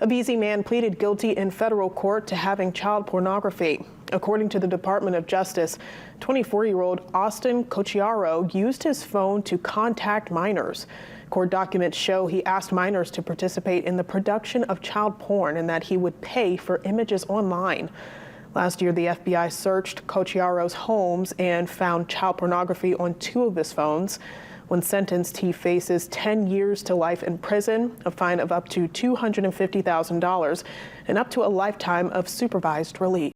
A Veazie man pleaded guilty in federal court to having child pornography. According to the Department of Justice, 24-year-old Austin Cocchiaro used his phone to contact minors. Court documents show he asked minors to participate in the production of child porn and that he would pay for images online. Last year, the FBI searched Cocchiaro's homes and found child pornography on 2 of his phones. When sentenced, he faces 10 years to life in prison, a fine of up to $250,000, and up to a lifetime of supervised release.